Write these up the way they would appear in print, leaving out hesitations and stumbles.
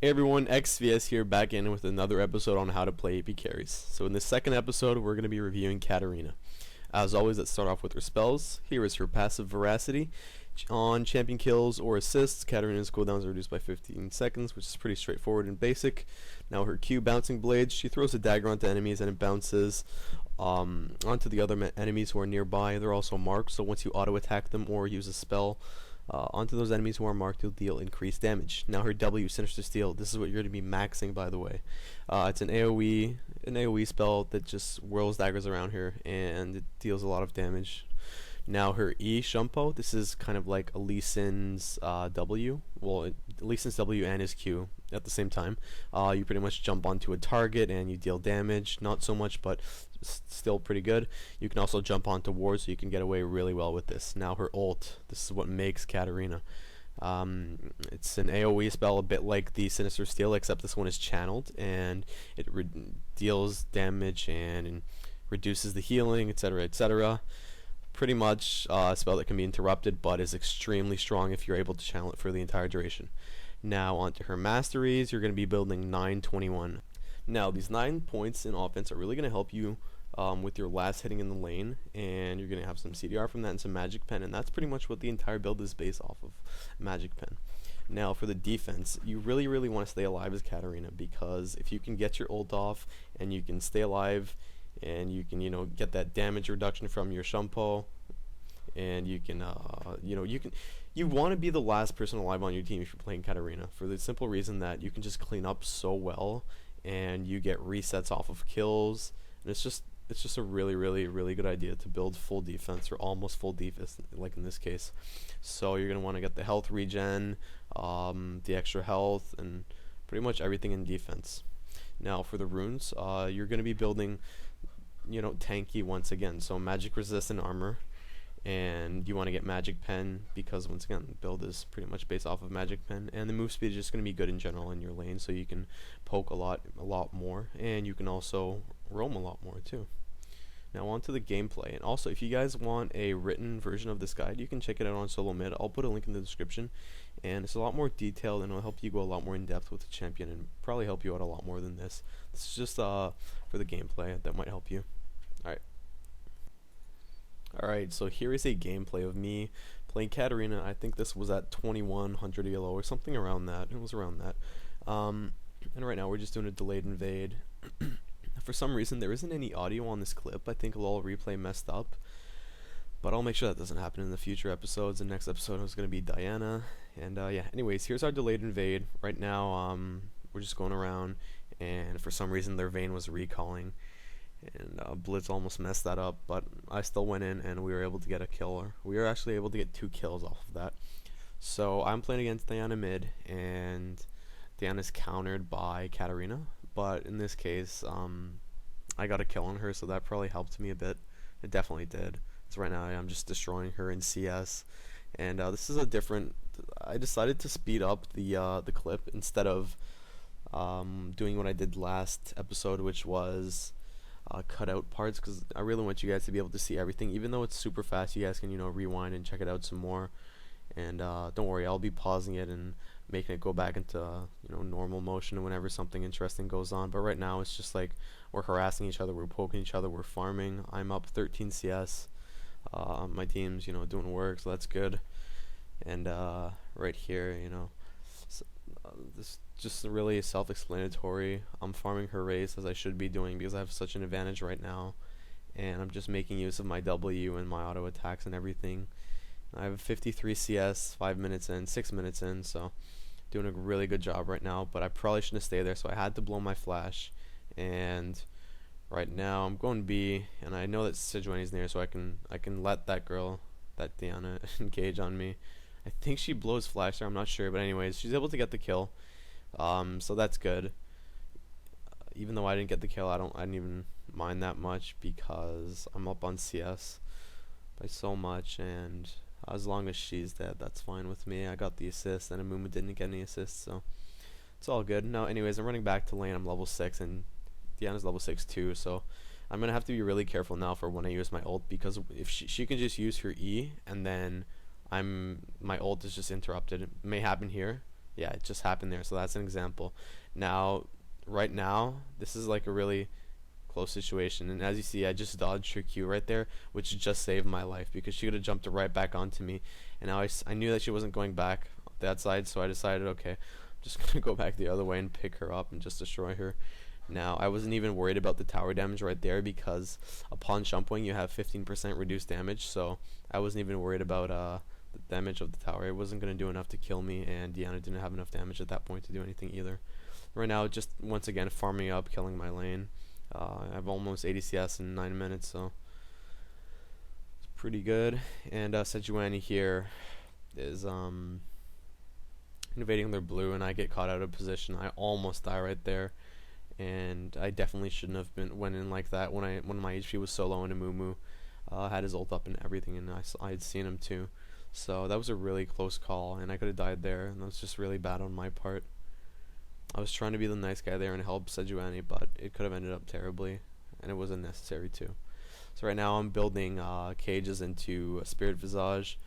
Hey everyone, XVS here, back in with another episode on how to play AP carries. So in this second episode, we're going to be reviewing Katarina. As always, let's start off with her spells. Here is her passive Veracity. On champion kills or assists, Katarina's cooldowns are reduced by 15 seconds, which is pretty straightforward and basic. Now her Q, Bouncing Blades, she throws a dagger onto enemies and it bounces onto the other enemies who are nearby. They're also marked, so once you auto-attack them or use a spell onto those enemies who are marked, you'll deal increased damage. Now her W, Sinister Steel, this is what you're going to be maxing, by the way. It's an AoE spell that just whirls daggers around her, and it deals a lot of damage. Now her E, Shumpo, this is kind of like a Lee Sin's W. Well, Lee Sin's W and his Q at the same time. You pretty much jump onto a target and you deal damage. Not so much, but still pretty good. You can also jump onto wards, so you can get away really well with this. Now her ult, this is what makes Katarina. It's an AoE spell, a bit like the Sinister Steel, except this one is channeled, and it deals damage and reduces the healing, etc., etc. Pretty much a spell that can be interrupted, but is extremely strong if you're able to channel it for the entire duration. Now onto her masteries, you're going to be building 921. Now these 9 points in offense are really going to help you with your last hitting in the lane, and you're going to have some CDR from that and some Magic Pen, and that's pretty much what the entire build is based off of, Magic Pen. Now for the defense, you really want to stay alive as Katarina, because if you can get your ult off and you can stay alive and you can get that damage reduction from your Shumpo, and you can you want to be the last person alive on your team if you're playing Katarina, for the simple reason that you can just clean up so well and you get resets off of kills, and it's just a really good idea to build full defense, or almost full defense, like in this case. So you're going to want to get the health regen, the extra health, and pretty much everything in defense. Now for the runes, you're going to be building tanky once again, so magic resistant armor, and you want to get Magic Pen because, once again, the build is pretty much based off of Magic Pen, and the move speed is just going to be good in general in your lane, so you can poke a lot more, and you can also roam a lot more too. Now on to the gameplay, and also if you guys want a written version of this guide, you can check it out on Solo Mid. I'll put a link in the description, and it's a lot more detailed, and it'll help you go a lot more in depth with the champion, and probably help you out a lot more than this. This is just for the gameplay that might help you. Alright, so here is a gameplay of me playing Katarina. I think this was at 2100 ELO or something around that. It was around that. And right now we're just doing a delayed invade. For some reason there isn't any audio on this clip. I think LOL replay messed up, but I'll make sure that doesn't happen in the future episodes. The next episode is going to be Diana, and yeah, anyways, here's our delayed invade. Right now we're just going around, and for some reason their vein was recalling, and Blitz almost messed that up, but I still went in and we were able to get a kill. We were actually able to get 2 kills off of that. So I'm playing against Diana mid, and Diana's countered by Katarina, but in this case I got a kill on her, so that probably helped me a bit. It definitely did. So right now I'm just destroying her in CS, and this is a different. I decided to speed up the clip instead of doing what I did last episode, which was cut out parts, because I really want you guys to be able to see everything. Even though it's super fast, you guys can rewind and check it out some more. And don't worry, I'll be pausing it and making it go back into normal motion whenever something interesting goes on. But right now it's just like we're harassing each other, we're poking each other, we're farming. I'm up 13 CS. My team's doing work, so that's good. And right here, this just really self-explanatory. I'm farming her race, as I should be doing, because I have such an advantage right now, and I'm just making use of my W and my auto attacks and everything. I have 53 CS, 5 minutes in, 6 minutes in, so doing a really good job right now, but I probably shouldn't have stayed there, so I had to blow my flash. And right now I'm going B, and I know that Sejuani's near, so I can let that girl, that Diana, engage on me. I think she blows flash there, I'm not sure, but anyways, she's able to get the kill. So that's good. Even though I didn't get the kill, I didn't even mind that much, because I'm up on CS by so much, and as long as she's dead, that's fine with me. I got the assist, and Amuma didn't get any assists, so it's all good. Now, anyways, I'm running back to lane. I'm level 6, and Diana's level 6 too, so I'm gonna have to be really careful now for when I use my ult, because if she can just use her E, and then my ult is just interrupted. It may happen here. Yeah, it just happened there. So that's an example. Now, right now, this is like a really close situation. And as you see, I just dodged her Q right there, which just saved my life because she could have jumped right back onto me. And now I knew that she wasn't going back that side, so I decided, okay, I'm just going to go back the other way and pick her up and just destroy her. Now, I wasn't even worried about the tower damage right there because upon jumping, you have 15% reduced damage, so I wasn't even worried about the damage of the tower. It wasn't going to do enough to kill me, and Diana didn't have enough damage at that point to do anything either. Right now, just once again farming up, killing my lane. I have almost 80 CS in 9 minutes, so it's pretty good. And Sejuani here is invading their blue, and I get caught out of position. I almost die right there, and I definitely shouldn't have went in like that when my HP was so low and Amumu had his ult up and everything, and I had seen him too. So that was a really close call, and I could have died there, and that was just really bad on my part. I was trying to be the nice guy there and help Sejuani, but it could have ended up terribly, and it wasn't necessary to. So right now I'm building cages into Spirit Visage,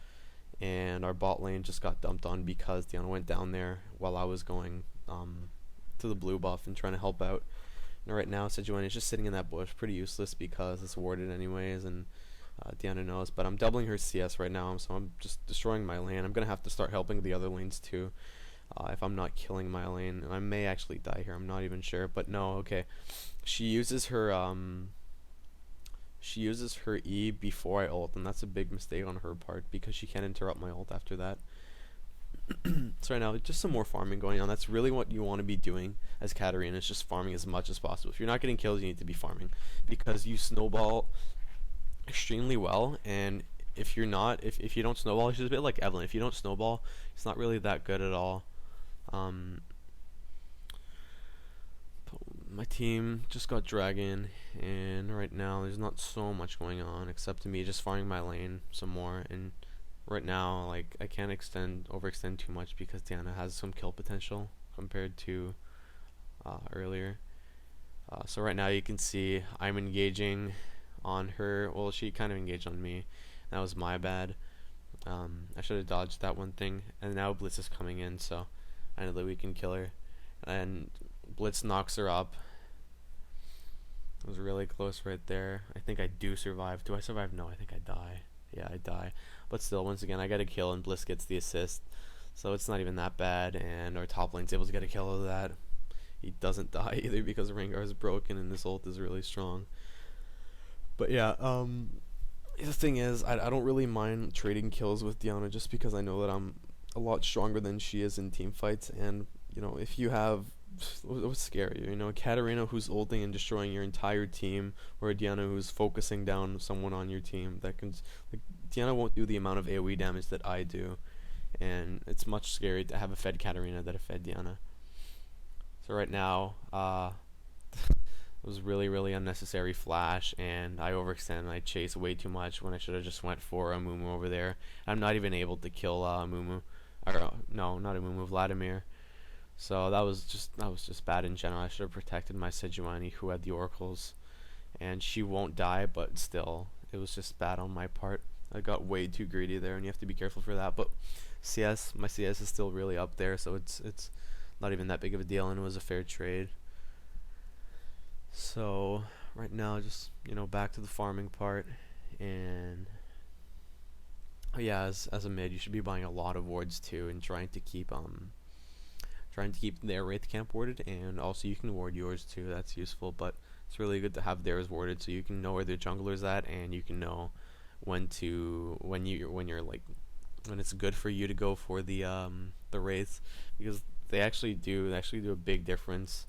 and our bot lane just got dumped on because Diana went down there while I was going to the blue buff and trying to help out. And right now Sejuani is just sitting in that bush, pretty useless because it's warded anyways, and Diana knows. But I'm doubling her CS right now, so I'm just destroying my lane. I'm going to have to start helping the other lanes too. If I'm not killing my lane, I may actually die here. I'm not even sure, but no. Okay, she uses her E before I ult, and that's a big mistake on her part because she can't interrupt my ult after that. So right now, just some more farming going on. That's really what you want to be doing as Katarina, is just farming as much as possible. If you're not getting kills, you need to be farming because you snowball extremely well, and if you're not, if you don't snowball, she's a bit like Evelyn. If you don't snowball, it's not really that good at all. My team just got dragon, and right now there's not so much going on except me just farming my lane some more. And right now, like, I can't overextend too much because Diana has some kill potential compared to earlier. So right now you can see I'm engaging on her. Well, she kind of engaged on me. That was my bad. I should have dodged that one thing. And now Blitz is coming in, so I know that we can kill her. And Blitz knocks her up. It was really close right there. I think I do survive. Do I survive? No, I think I die. Yeah, I die. But still, once again, I got a kill and Bliss gets the assist. So it's not even that bad. And our top lane's able to get a kill of that. He doesn't die either because Rengar is broken and this ult is really strong. But yeah, the thing is, I don't really mind trading kills with Diana just because I know that I'm a lot stronger than she is in team fights. And, you know, if you have, what's scarier, you know, a Katarina who's ulting and destroying your entire team, or a Diana who's focusing down someone on your team that can, like, Diana won't do the amount of AoE damage that I do, and it's much scarier to have a fed Katarina than a fed Diana. So right now, it was really unnecessary flash, and I overextend and I chase way too much when I should have just went for a Mumu over there. I'm not even able to kill Mumu, or no, not a Mumu, Vladimir. So that was just bad in general. I should have protected my Sejuani who had the oracles, and she won't die, but still, it was just bad on my part. I got way too greedy there, and you have to be careful for that. But my CS is still really up there, so it's not even that big of a deal, and it was a fair trade. So right now, just, you know, back to the farming part, and yeah, as a mid, you should be buying a lot of wards too, and trying to keep their wraith camp warded, and also you can ward yours too. That's useful, but it's really good to have theirs warded so you can know where their jungler's at, and you can know when it's good for you to go for the wraiths, because they actually do a big difference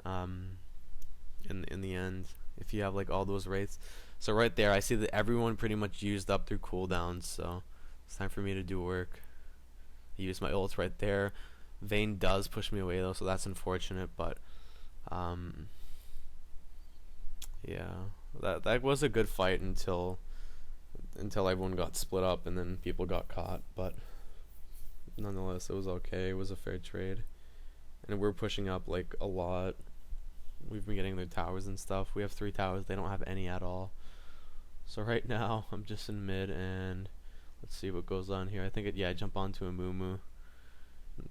in the end if you have like all those wraiths. So right there, I see that everyone pretty much used up their cooldowns, so it's time for me to do work. I used my ult right there. Vayne does push me away though, so that's unfortunate, but yeah, that was a good fight until everyone got split up and then people got caught, but nonetheless, it was okay. It was a fair trade, and we're pushing up like a lot. We've been getting their towers and stuff. We have 3 towers. They don't have any at all. So right now, I'm just in mid, and let's see what goes on here. I think I jump onto a Mumu,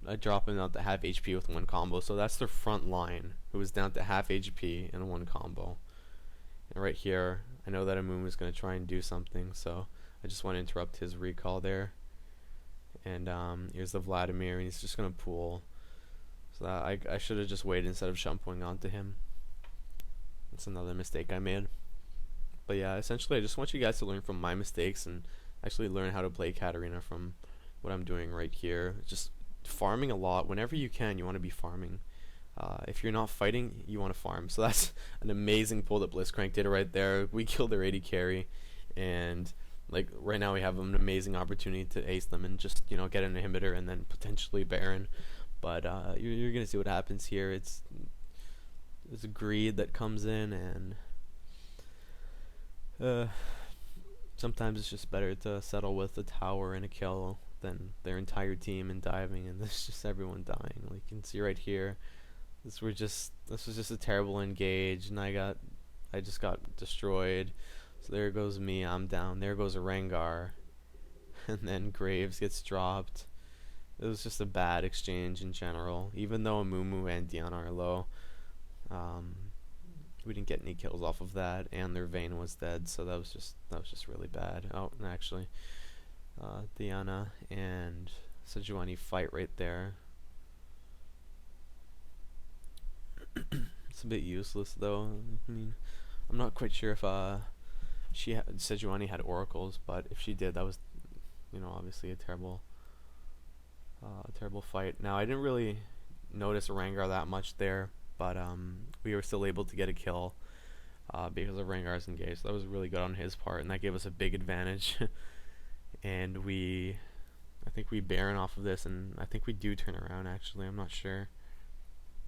I drop him down to half HP with one combo. So that's their front line, who was down to half HP in one combo. And right here, I know that Amumu is going to try and do something, so I just want to interrupt his recall there. And here's the Vladimir, and he's just going to pool. So that I should have just waited instead of shumpoing onto him. That's another mistake I made. But yeah, essentially I just want you guys to learn from my mistakes and actually learn how to play Katarina from what I'm doing right here. Just farming a lot. Whenever you can, you want to be farming. If you're not fighting, you want to farm. So that's an amazing pull that Blitzcrank did right there. We killed their AD carry, and like right now we have an amazing opportunity to ace them and just, you know, get an inhibitor and then potentially Baron. But you're gonna see what happens here. There's a greed that comes in, and sometimes it's just better to settle with a tower and a kill than their entire team and diving, and there's just everyone dying. Like you can see right here, this was just a terrible engage, and I just got destroyed. So there goes me, I'm down. There goes a Rengar, and then Graves gets dropped. It was just a bad exchange in general. Even though Amumu and Diana are low, we didn't get any kills off of that, and their Vayne was dead. So that was just really bad. Oh, and actually, Diana and Sejuani fight right there. It's a bit useless though. I mean, I'm not quite sure if Sejuani had oracles, but if she did, that was, you know, obviously a terrible fight. Now I didn't really notice Rengar that much there, but we were still able to get a kill because of Rengar's engage. So that was really good on his part, and that gave us a big advantage. And I think we Baron off of this, and I think we do turn around actually. I'm not sure.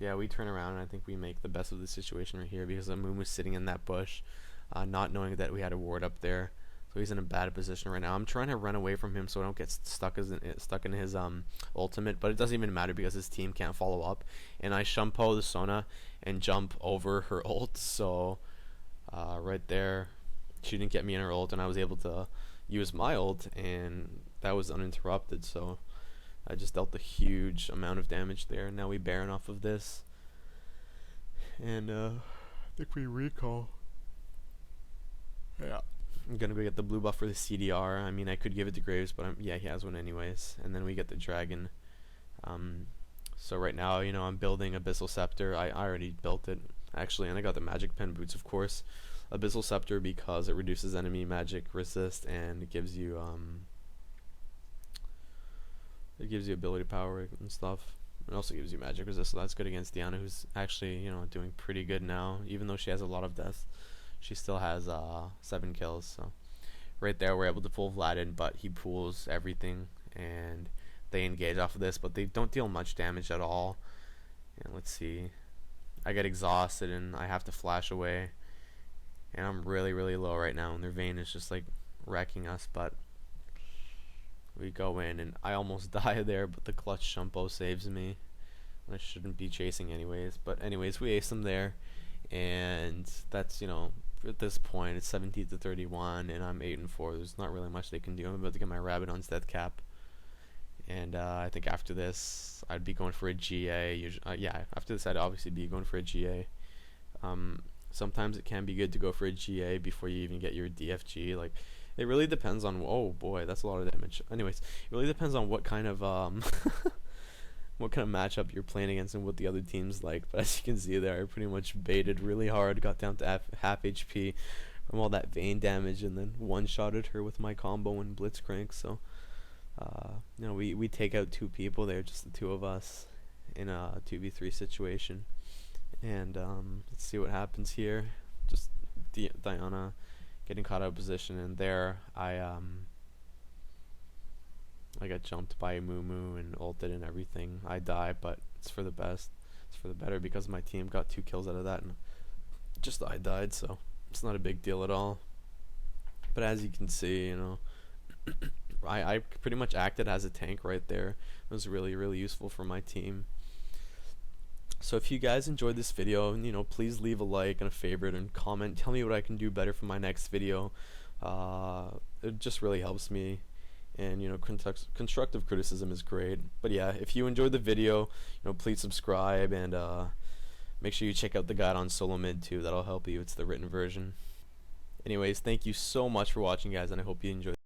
Yeah, we turn around, and I think we make the best of the situation right here because Amumu was sitting in that bush, not knowing that we had a ward up there. So he's in a bad position right now. I'm trying to run away from him so I don't get stuck in his ultimate, but it doesn't even matter because his team can't follow up. And I shumpo the Sona and jump over her ult, so right there, she didn't get me in her ult, and I was able to use my ult, and that was uninterrupted. So I just dealt a huge amount of damage there. Now we Baron off of this, and I think we recall. Yeah. I'm gonna go get the blue buff for the CDR. I mean, I could give it to Graves, but yeah, he has one anyways. And then we get the dragon. So right now, you know, I'm building Abyssal Scepter. I already built it actually, and I got the magic pen boots, of course. Abyssal Scepter because it reduces enemy magic resist, and it gives you ability power and stuff. It also gives you magic resist, so that's good against Diana, who's actually, you know, doing pretty good now, even though she has a lot of deaths. She still has 7 kills, so right there we're able to pull Vlad in, but he pulls everything, and they engage off of this, but they don't deal much damage at all. And let's see, I get exhausted and I have to flash away, and I'm really low right now, and their Vayne is just like wrecking us, but we go in, and I almost die there, but the clutch shumpo saves me. I shouldn't be chasing anyways, but anyways, we ace them there, and that's, you know, at this point it's 17-31, and I'm 8-4. There's not really much they can do. I'm about to get my rabbit on death cap, and I think after this I'd be going for a GA. Yeah, after this I'd obviously be going for a GA. Sometimes it can be good to go for a GA before you even get your DFG. Like, it really depends on, oh boy, that's a lot of damage. Anyways, it really depends on what kind of what kind of matchup you're playing against and what the other team's like. But as you can see there, I pretty much baited really hard, got down to half HP from all that Vayne damage, and then one-shotted her with my combo and Blitzcrank. So you know, we take out 2 people there, just the 2 of us in a 2v3 situation. And let's see what happens here. Just Diana getting caught out of position, and there I got jumped by Mumu and ulted and everything. I die, but it's for the best. It's for the better because my team got 2 kills out of that, and just I died, so it's not a big deal at all. But as you can see, you know, I pretty much acted as a tank right there. It was really useful for my team. So if you guys enjoyed this video, you know, please leave a like and a favorite and comment. Tell me what I can do better for my next video. It just really helps me. and constructive criticism is great. But yeah, if you enjoyed the video, please subscribe, and make sure you check out the guide on solo mid too. That'll help you. It's the written version. Anyways, thank you so much for watching, guys, and I hope you enjoyed.